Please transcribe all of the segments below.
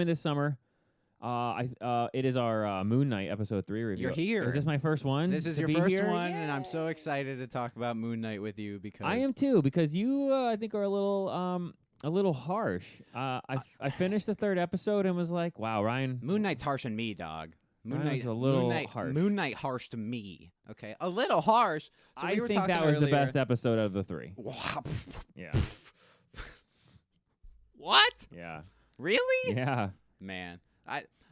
this summer. It is our Moon Knight episode 3 review. You're here. Is this my first one? This is to your be first here? one, Yay! and I'm so excited to talk about Moon Knight with you because I am too, because you I think are a little harsh. I finished the 3rd episode and was like, wow, Ryan. Moon Knight's harsh on me, dog. Ryan was a little harsh. Moon Knight harsh to me. Okay, a little harsh. So I we were think talking that was the earlier- best episode of the 3. Wow. Yeah. What? Yeah. Really? Yeah. Man,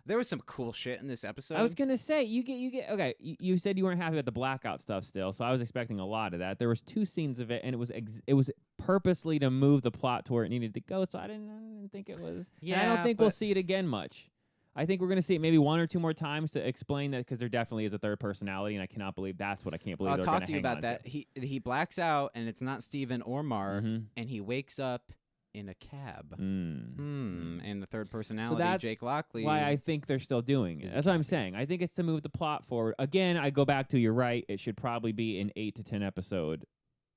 there was some cool shit in this episode. I was gonna say you get okay. You said you weren't happy with the blackout stuff still, so I was expecting a lot of that. There was 2 scenes of it, and it was purposely to move the plot to where it needed to go. So I didn't think it was. Yeah, and I don't think we'll see it again much. I think we're gonna see it maybe 1 or 2 more times to explain that, because there definitely is a 3rd personality, and I cannot believe that's what I can't believe. I'll they're talk gonna to you hang about on that. to. He blacks out, and it's not Steven or Mark, Mhm. and he wakes up in a cab. Mm. And the 3rd personality, that's Jake Lockley. Why I think they're still doing it. Is That's what I'm saying. I think it's to move the plot forward. Again, I go back to, you're right, it should probably be an 8 to 10 episode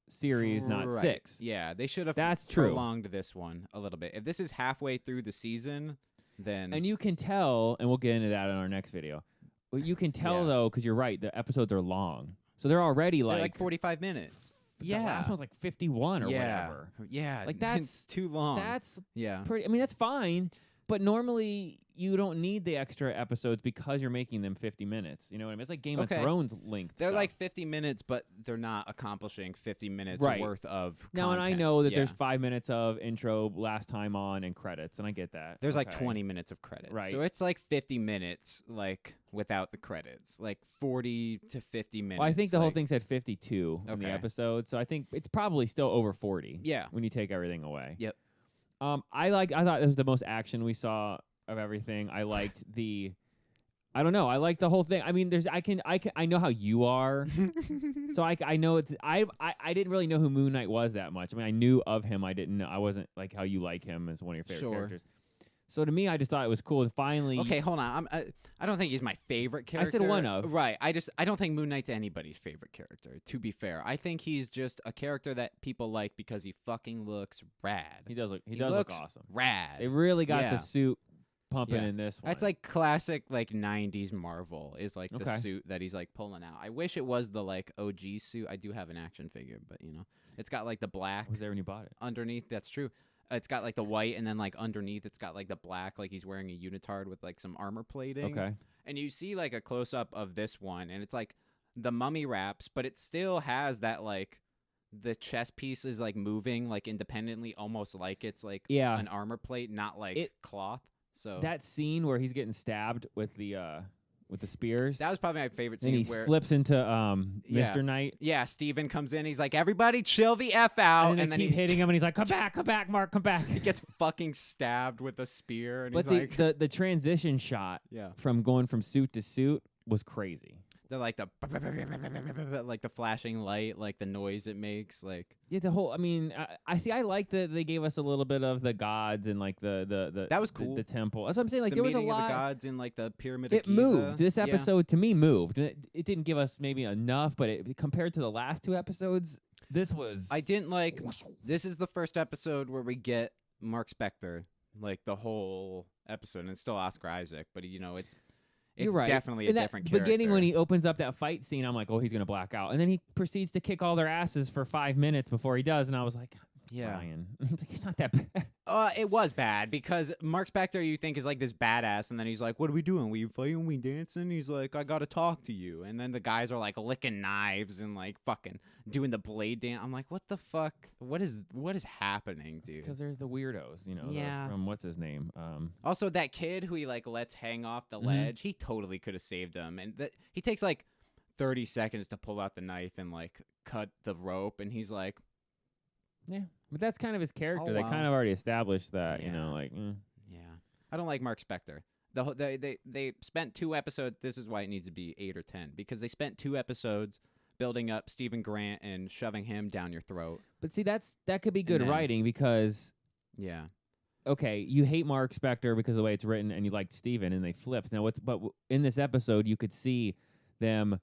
series, not Right. 6. Yeah, they should have That's true. prolonged this one a little bit. If this is halfway through the season, then And you can tell, and we'll get into that in our next video. But you can tell, Yeah. though, because you're right, the episodes are long. So they're already they're like, like 45 minutes. the Yeah. last one's like 51 or yeah. whatever. Yeah, Like, it's that's- too long. That's yeah. pretty, I mean, that's fine. But normally you don't need the extra episodes because you're making them 50 minutes. You know what I mean? It's like Game Okay. of Thrones length They're stuff. like 50 minutes, but they're not accomplishing 50 minutes Right. worth of Now, and I content. know that Yeah. there's 5 minutes of intro, last time on, and credits, and I get that. There's like Okay. 20 minutes of credits. Right. So it's like 50 minutes, like, without the credits. Like 40 to 50 minutes. Well, I think the whole like- thing said 52 in the Okay. episode, so I think it's probably still over 40. Yeah. When you take everything away. Yep. I thought this was the most action we saw of everything. I liked I don't know. I like the whole thing. I mean, I know how you are, so I know it's. I didn't really know who Moon Knight was that much. I mean, I knew of him. I didn't know. I wasn't like how you like him as one of your favorite Sure. characters. So to me, I just thought it was cool to finally. Okay, hold on. I don't think he's my favorite character. said one of. Right. I don't think Moon Knight's anybody's favorite character, to be fair. I think he's just a character that people like because he fucking looks rad. He does look looks awesome. Rad. They really got Yeah. the suit pumping Yeah. in this one. That's like classic like 90s Marvel is like the Okay. suit that he's like pulling out. I wish it was the like OG suit. I do have an action figure, but you know, it's got like the black was there when you bought it. underneath. That's true. It's got like the white, and then like underneath it's got like the black, like he's wearing a unitard with like some armor plating. Okay. And you see like a close up of this one, and it's like the mummy wraps, but it still has that like the chest piece is like moving like independently, almost like it's like Yeah. an armor plate, not like cloth. So That scene where he's getting stabbed with the spears. that was probably my favorite and scene. he where flips into Yeah. Mr. Knight. yeah, Steven comes in. He's like, "Everybody, chill the f out," And, then they keep hitting him, and he's like, come back, Mark, come back. he gets fucking stabbed with a spear, and But he's like, the transition shot "Yeah." from going from suit to suit was crazy. They're like the like the flashing light, like the noise it makes, like Yeah, the whole. I mean, I see. I like that they gave us a little bit of the gods and like the That was cool. The temple. That's what I'm saying. Like the there was a meeting of lot. the gods in like the pyramid. Of It Giza. moved. This Yeah. episode to me moved. It didn't give us maybe enough, but compared to the last 2 episodes, this was. I didn't like. This is the first episode where we get Mark Spector, like the whole episode, and it's still Oscar Isaac, but you know it's You're right. definitely In a that different character. beginning when he opens up that fight scene, I'm like, oh, he's gonna black out, and then he proceeds to kick all their asses for 5 minutes before he does, and I was like, yeah, Ryan, it's like, it's not that bad. It was bad because Mark Spector you think is like this badass, and then he's like, "What are we doing? We fighting? We dancing?" He's like, "I gotta talk to you," and then the guys are like licking knives and like fucking doing the blade dance. I'm like, "What the fuck? What is happening, dude?" Because they're the weirdos, you know. Yeah. From what's his name? Also, that kid who he like lets hang off the Mhm. ledge, he totally could have saved him, and he takes like 30 seconds to pull out the knife and like cut the rope, and he's like, Yeah, but that's kind of his character. Oh, They wow. kind of already established that, you Yeah. know, like. "Yeah, I don't like Mark Spector." They spent 2 episodes. This is why it needs to be 8 or 10 because they spent 2 episodes building up Stephen Grant and shoving him down your throat. But see, that could be good then- writing because. Yeah, Okay, you hate Mark Spector because of the way it's written, and you liked Steven, and they flipped. Now, in this episode, you could see them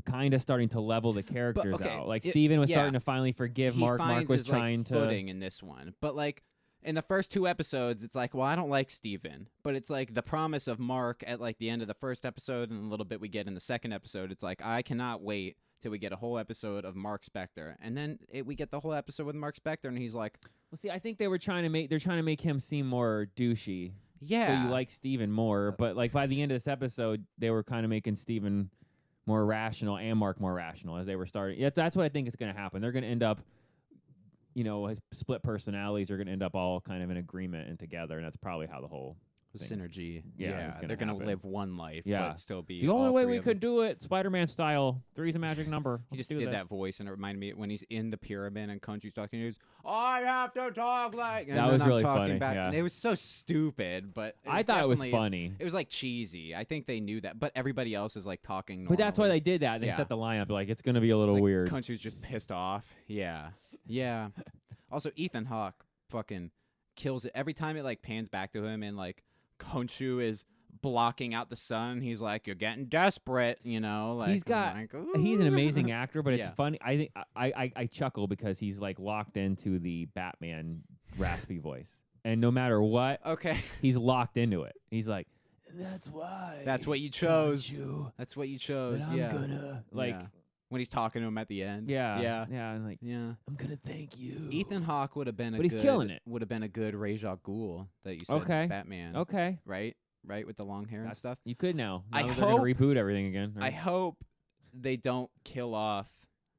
kind of starting to level the characters okay, out. Like Steven was yeah. starting to finally forgive he Mark. finds Mark was his, trying like, to footing in this one, but like in the first 2 episodes, it's like, well, I don't like Steven. But it's like the promise of Mark at like the end of the first episode and a little bit we get in the second episode. It's like, I cannot wait till we get a whole episode of Mark Spector. And then we get the whole episode with Mark Spector and he's like, well, see, I think they're trying to make him seem more douchey. yeah. So you like Steven more, but like by the end of this episode, they were kind of making Steven more rational and Mark more rational as they were starting. Yeah, that's what I think is going to happen. They're going to end up, his split personalities are going to end up all kind of in agreement and together, and that's probably how the whole synergy. Yeah, they're going to live one life, but still be the only way three we of could do it, Spider-Man style. 3's a magic number. He Let's just do did this. that voice, and it reminded me when he's in the pyramid and Country's talking. He goes, "I have to talk like." And That then was I'm really talking funny, back. yeah. And it was so stupid, but I thought it was definitely- funny. It was like cheesy. I think they knew that, but everybody else is like talking. But that's why normally. they did that. They Yeah. set the lineup like it's going to be a little Like, weird. Country's just pissed off. Yeah, yeah. Also, Ethan Hawke fucking kills it every time it like pans back to him, and like Khonshu is blocking out the sun. He's like, "You're getting desperate," Like He's got- I'm like, He's an "Ooh." amazing actor, but it's Yeah. funny. I think I chuckle because he's like locked into the Batman raspy voice, and no matter what, Okay, he's locked into it. He's like, "That's why. that's what you chose. You, That's what you chose. but I'm Yeah, gonna like." Yeah. When he's talking to him at the end. Yeah, yeah, and like, yeah. I'm gonna thank you. Ethan Hawke would have been But he's killing it. Would have been a good Ra's al Ghul that you said. Okay. Batman. Okay, Right, with the long hair and That's- stuff. you could now. I Now that they're gonna hope- reboot everything again. I Right? hope they don't kill off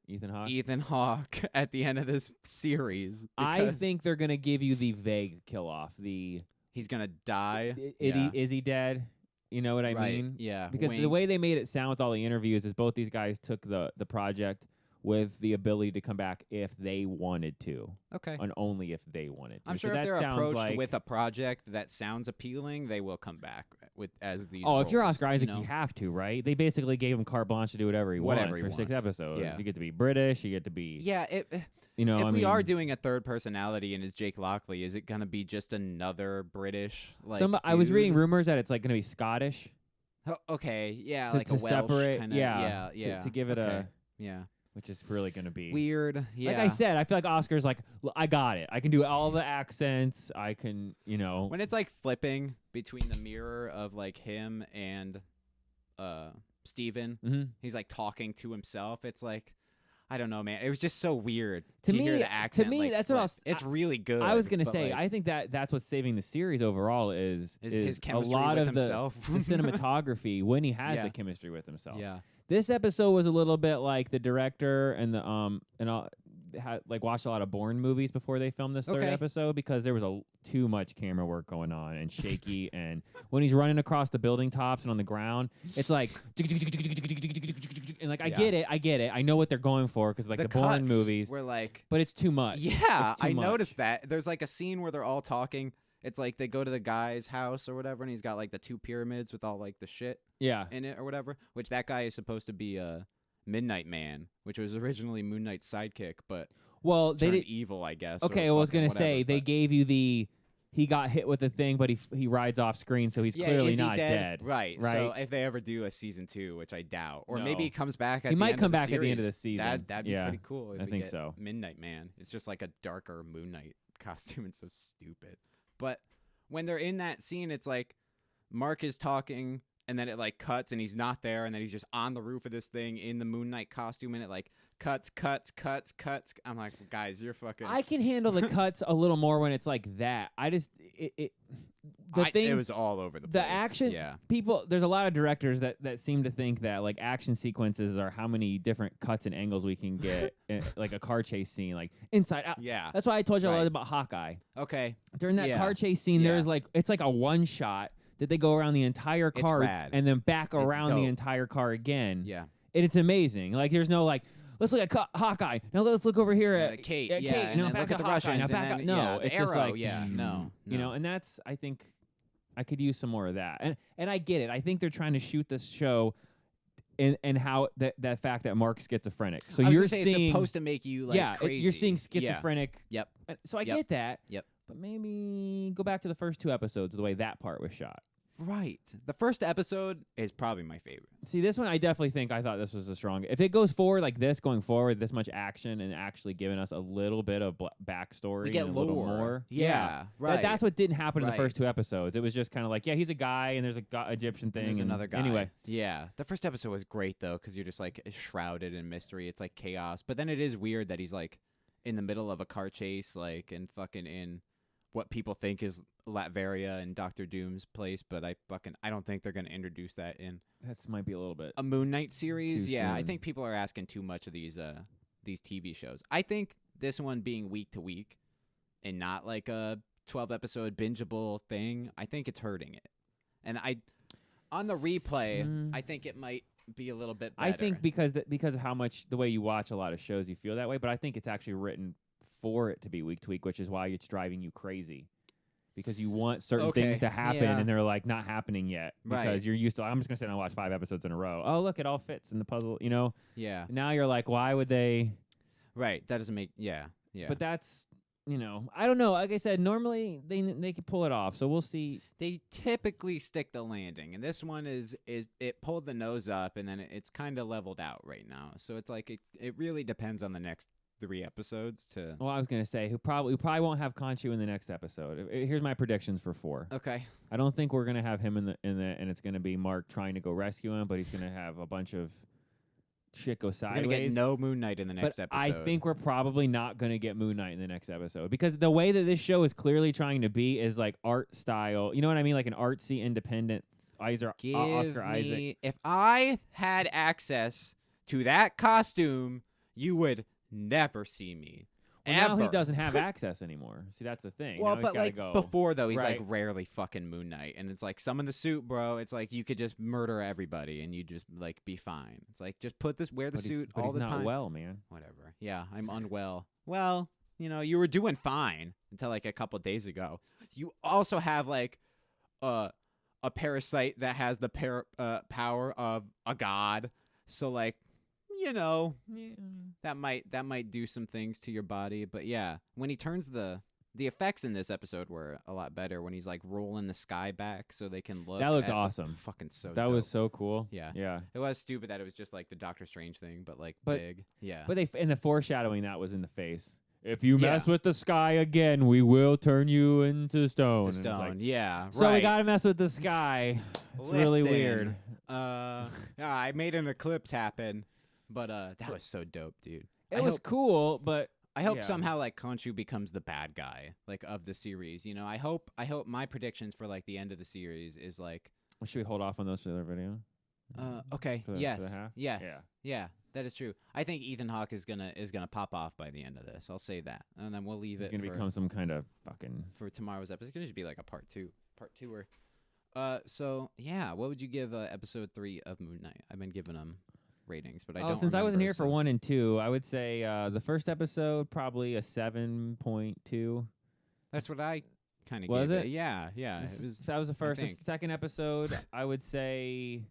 Ethan Hawke. Ethan Hawke at the end of this series. I because think they're gonna give you the vague kill off. The he's gonna die. is he dead? You know what I Right, mean? Yeah, Because the wink. way they made it sound with all the interviews is both these guys took the project with the ability to come back if they wanted to, Okay. and only if they wanted to. I'm So sure that if they're sounds approached like, with a project that sounds appealing, they will come back with as these. oh, if you're roles, Oscar Isaac, you know? you have to, right? They basically gave him carte blanche to do whatever he Whatever wants he for 6 wants. episodes. Yeah. You get to be British. You get to be, Yeah, if if we are doing a third personality and is Jake Lockley, is it gonna be just another British? Like, I was reading dude? rumors that it's like going to be Scottish. Oh, okay, yeah, to, like to a Welsh separate, kinda, yeah, yeah, to give it okay. Yeah, which is really going to be weird. Yeah, Like I said, I feel like Oscar's like, I got it. I can do all the accents. I can, when it's like flipping between the mirror of like him and Steven, mhm. he's like talking to himself. It's like, I don't know, man. It was just so weird To hear me- the accent. to me, like, that's what I flip. was- It's really good. I was gonna but, say, like, I think that's what's saving the series overall is his a chemistry lot with of himself. the cinematography when he has Yeah. the chemistry with himself. Yeah. This episode was a little bit like the director and the had like watched a lot of Bourne movies before they filmed this third Okay. episode because there was too much camera work going on and shaky and when he's running across the building tops and on the ground, it's like and like I Yeah. get it. I know what they're going for because like the Bourne cuts movies, were like, but it's too much. yeah, It's too I much. noticed that. There's like a scene where they're all talking. It's like they go to the guy's house or whatever, and he's got like the 2 pyramids with all like the shit Yeah. in it or whatever. Which that guy is supposed to be Midnight Man, which was originally Moon Knight's sidekick, but Well, they turned did. evil, I guess. or Okay, I was fucking gonna say whatever, they but- gave you he got hit with the thing, but he rides off screen, so he's Yeah, clearly is he not dead. Right. Right. So if they ever do a season 2, which I doubt, or maybe No. he comes back at He the might end come of the back at the end of series. the season. That'd be Yeah, pretty cool. If I we think get so. Midnight Man. It's just like a darker Moon Knight costume. It's so stupid. But when they're in that scene, it's like Mark is talking, and then it like cuts, and he's not there, and then he's just on the roof of this thing in the Moon Knight costume, and it like cuts. I'm like, guys, you're fucking. I can handle the cuts a little more when it's like that. I just it was all over the place. the action Yeah. people. There's a lot of directors that seem to think that like action sequences are how many different cuts and angles we can get, like a car chase scene, like inside out. Yeah. That's why I told you a lot Right. about Hawkeye. Okay. During that Yeah. car chase scene, Yeah. there's like it's like a one shot that they go around the entire It's car rad. and then back It's around the dope. entire car again. Yeah. And it's amazing. Like there's no like, let's look at Hawkeye. Now let's look over here at Kate. at yeah. Kate. And Now then back look at to the Hawkeye. Now Russians. back and up. then, No, yeah, the it's arrow. just like yeah. No. you know, and that's I think I could use some more of that. And I get it. I think they're trying to shoot this show and how that fact that Mark's schizophrenic. So I was you're gonna say seeing it's supposed to make you like yeah, crazy. you're seeing Yeah. schizophrenic. Yep. So I Yep. get that. Yep. But maybe go back to the first 2 episodes the way that part was shot. Right. The first episode is probably my favorite. See, this one, I definitely think I thought this was the strongest. If it goes forward like this, going forward, this much action and actually giving us a little bit of backstory, We get and a lore. little more. Yeah, right. That's what didn't happen in the first Right. 2 episodes. It was just kind of like, yeah, he's a guy, and there's a Egyptian thing. There's and another guy. Anyway, Yeah. The first episode was great, though, because you're just, like, shrouded in mystery. It's, like, chaos. But then it is weird that he's, like, in the middle of a car chase, like, and fucking in what people think is Latveria and Doctor Doom's place, but I don't think they're going to introduce that in that might be a little bit. a Moon Knight series. Too Yeah, I soon. think people are asking too much of these TV shows. I think this one being week to week and not like a 12 episode bingeable thing, I think it's hurting it. And on the replay, I think it might be a little bit better. I think because of how much the way you watch a lot of shows, you feel that way. But I think it's actually written for it to be week to week, which is why it's driving you crazy. Because you want certain things to happen, yeah. and they're like not happening yet. Because Right. you're used to, I'm just gonna sit down and watch 5 episodes in a row. Oh, look, it all fits in the puzzle. You know. Yeah. Now you're like, why would they? Right. That doesn't make yeah. But that's, I don't know. Like I said, normally they could pull it off. So we'll see. They typically stick the landing, and this one is it pulled the nose up, and then it's kind of leveled out right now. So it's like it really depends on the next 3 episodes to. Well, I was gonna say we probably won't have Khonshu in the next episode. Here's my predictions for 4. Okay. I don't think we're gonna have him in the and it's gonna be Mark trying to go rescue him, but he's gonna have a bunch of shit go We're sideways. gonna get no Moon Knight in the next but episode. I think we're probably not gonna get Moon Knight in the next episode because the way that this show is clearly trying to be is like art style. You know what I mean? Like an artsy, independent. Oscar Isaac. If I had access to that costume, you would never see me. Well, now he Ever. doesn't have access anymore. See, that's the thing. Well, now but he's like go. before though, he's like Right. rarely fucking Moon Knight, and it's like summon the suit, bro. It's like you could just murder everybody and you just like be fine. It's like just wear the But he's- suit but all he's the not time. well, man. Whatever. Yeah, I'm unwell. Well, you were doing fine until like a couple days ago. You also have like a parasite that has the power of a god. So like, that might do some things to your body. But yeah, when he turns the effects in this episode were a lot better when he's like rolling the sky back so they can look. That looked at awesome. Fucking so. That dope. was so cool. Yeah. Yeah. It was stupid that it was just like the Doctor Strange thing, but like But- big. Yeah. But and the foreshadowing that was in the face. If you Yeah. mess with the sky again, we will turn you into stone. to And it's stone. like, Yeah. so right. we gotta mess with the sky. It's really Listen, weird. I made an eclipse happen, but that was so dope, dude. It was cool, but I hope yeah. somehow like Khonshu becomes the bad guy like of the series. I hope my predictions for like the end of the series is like should we hold off on those for the other video? okay. For the Yes. half? Yes. Yeah. Yeah. That is true. I think Ethan Hawke is gonna pop off by the end of this. I'll say that, and then we'll leave It's it gonna for, become some kind of fucking. for tomorrow's episode. It's gonna just be like a part two-er. So yeah, what would you give episode 3 of Moon Knight? I've been giving them ratings, but I don't. Since I wasn't remember, here for so- 1 and 2, I would say the first episode probably a 7.2. That's what I kind of Was gave it? Yeah, yeah. That was the first. The think. second episode, I would say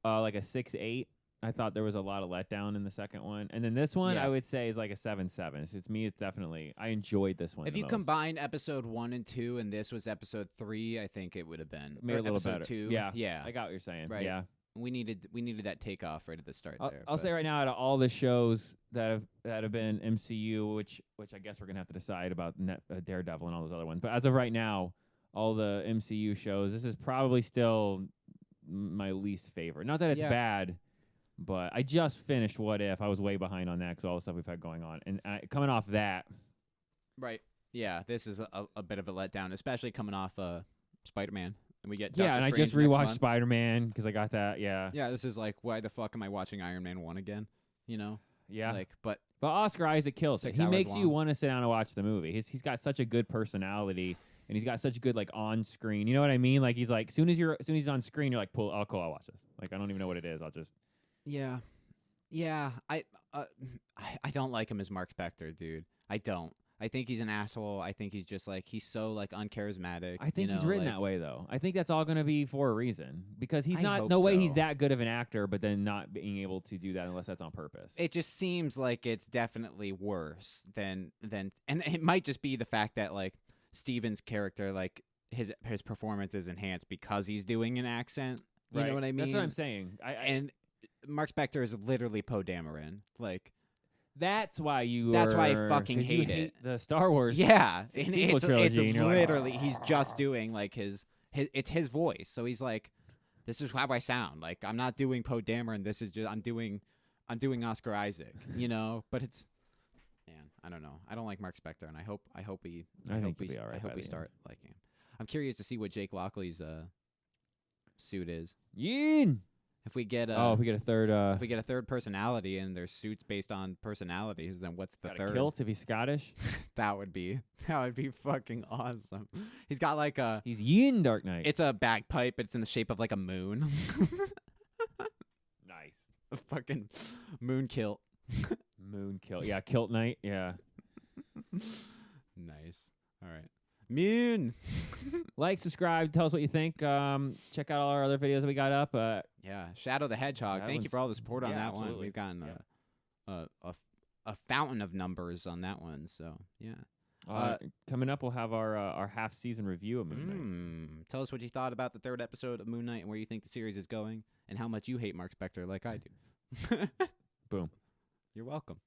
like a 6.8. I thought there was a lot of letdown in the second one, and then this one Yeah. I would say is like a 7.7. So it's me. It's definitely I enjoyed this one. If the you most. combine episode 1 and 2, and this was episode 3, I think it would have been Maybe or a little episode better. 2. Yeah, yeah. I got what you're saying. Right. Yeah, We needed that takeoff right at the start. I'll, there. I'll but- say right now, out of all the shows that have been MCU, which I guess we're gonna have to decide about Daredevil and all those other ones. But as of right now, all the MCU shows, this is probably still my least favorite. Not that it's Yeah. bad, but I just finished What If. I was way behind on that because all the stuff we've had going on, and coming off that, Right. Yeah, this is a bit of a letdown, especially coming off Spider-Man. And we get yeah. Doctor And I Strange just next rewatched month. Spider-Man because I got that. Yeah, Yeah, this is like, why the fuck am I watching Iron Man 1 again? yeah. Like, but But Oscar Isaac kills it. 6 He hours makes you long. want to sit down and watch the movie. He's got such a good personality, and he's got such good like on screen. You know what I mean? Like he's like, soon as he's on screen, you're like, I'll watch this. Like I don't even know what it is. I'll just. yeah, I don't like him as Mark Spector, dude. I don't. I think he's an asshole. I think he's just like he's so like uncharismatic. I think he's written that way though. I think that's all going to be for a reason because he's I not. hope No way he's so. that good of an actor, but then not being able to do that unless that's on purpose. It just seems like it's definitely worse than, and it might just be the fact that like Steven's character like his performance is enhanced because he's doing an accent. You know what I mean? That's what I'm saying. And Mark Spector is literally Poe Dameron. Like that's why you. That's why I were- fucking 'cause you hate it. the Star Wars. yeah, and sequel it's trilogy. and you're like, literally he's just doing like his it's his voice. So he's like, this is how I sound. Like I'm not doing Poe Dameron. This is just I'm doing Oscar Isaac. You know, but it's. Man, I don't know. I don't like Mark Spector, and I hope I hope think we he'll be all right I hope by we the start liking him. I'm curious to see what Jake Lockley's suit is. Yin. If we get If we get a third. if we get a third personality and their suits based on personalities, then what's the got third? a kilt if he's Scottish. That would be fucking awesome. He's got like a He's Yin Dark Knight. it's a bagpipe. It's in the shape of like a moon. nice. A fucking moon kilt. Moon kilt. Yeah, kilt knight. Yeah. Nice. All right. Moon. Like, subscribe, tell us what you think. Check out all our other videos that we got up. Yeah. Shadow the Hedgehog. That Thank you one's- for all the support on yeah, that one. absolutely. We've gotten Yeah. a fountain of numbers on that one. So yeah. Coming up, we'll have our half season review of Moon Knight. Tell us what you thought about the third episode of Moon Knight and where you think the series is going and how much you hate Mark Spector like I do. Boom. You're welcome.